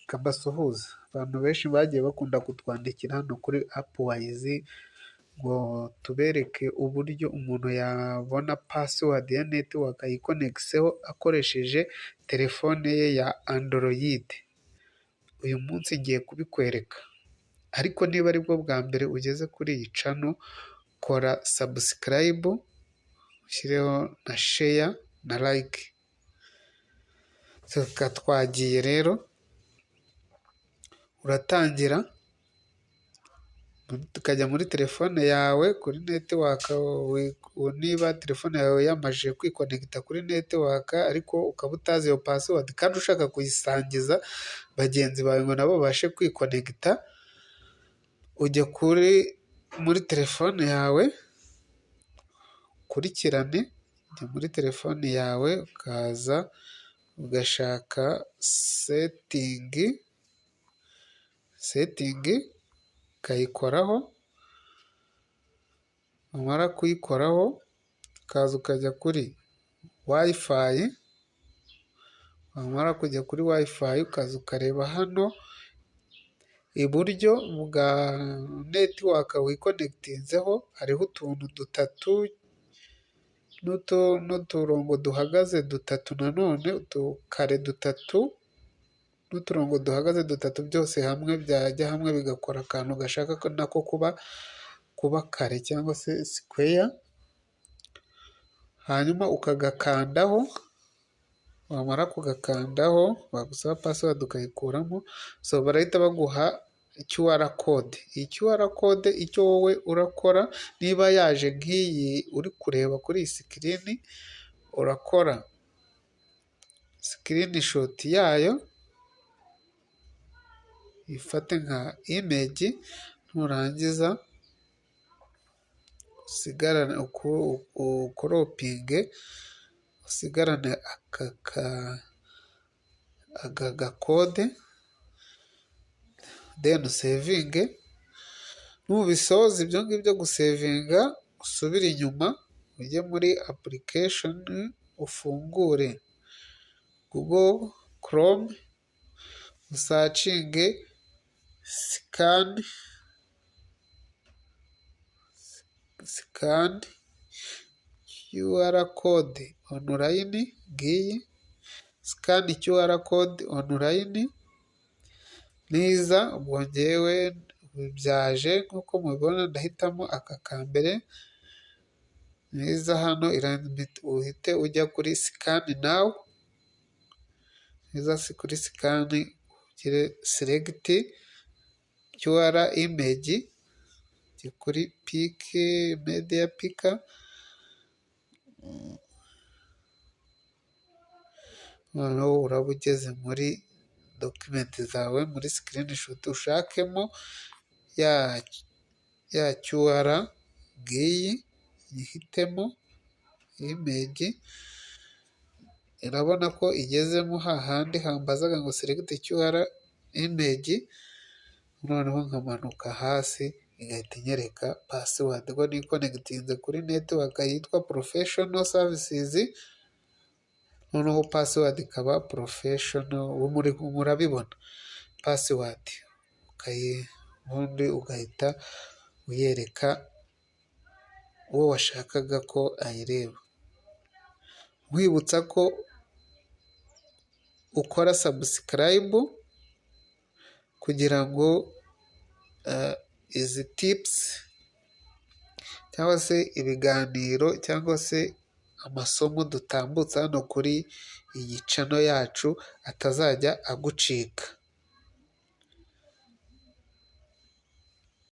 Kabasuhuza abantu benshi bagiye bakunda kutwandikira hano kuri Upwise ngo tubereke uburyo umuntu yabona password ya network ayikonegiseho akoresheje telefone ye ya Android. Uyu munsi ngiye kubikwereka, ariko niba aribwo bwa mbere ugeze kuri iyi channel, kora subscribe, ushyireho na share na like. Twagiye rero, uratangira tukajya muri telefone yawe kuri network. Niba telefone yawe yamajije kwikonegita kuri network ariko ukaba utazi iyo password kandi ushaka kuyisangiza bagenzi bawe ngo nabo babashe kwikonegita, ujya muri telefone yawe ukurikirane. Ujya muri telefone yawe ukaza ugashaka setting ukayikoraho. Wamara kuyikoraho ukaza ukajya kuri wifi. Wamara kujya kuri wifi ukaza ukareba hano iburyo bwa network wikonegitinzeho hariho utuntu dutatu n'uturongo duhagaze dutatu, nanone utukare dutatu n'uturongo duhagaze dutatu, byose hamwe byajya hamwe bigakora akantu gashaka nako kuba kare cyangwa se square. Hanyuma ukagakandaho. Wamara kugakandaho bagusaba password ukayikuramo, so barahita baguha QR code. Iyi QR code icyo wowe urakora, niba yaje nk'iyi uri kureba kuri iyi screen, urakora screenshot yayo, ifate nka image, nurangiza usigarane ukropinge, usigarane aka gakode, then saving. Nubisoza ibyo ngibyo gusavinga, usubire inyuma ujye muri application, ufungure Google Chrome, usacinge scan QR code online. Ngiyi scan QR code online. Niza ubwo njyewe byaje nk'uko mubibona, ndahitamo aka kambere. Niza hano uhite ujya kuri scan now. Niza kuri scan ugire select QR image, kuri pick media picker. Noneho uraba ugeze muri document zawe, muri screenshot ushakemo ya QR. Ngiyi yihitemo image. Urabona ko igezemo hahandi hambazaga ngo select QR image. Noneho nkamanuka hasi igahita inyereka password ngo nikonegitinze kuri network yitwa Professional Services. Noneho password ikaba professional. Murabibona password ubundi ugahita uyereka uwo washakaga ko ayireba. Wibutsa ko ukora subscribe kugira ngo izi tips cyangwa se ibiganiro cyangwa se amasomo dutambutsa hano kuri iyi channel yacu atazajya agucika.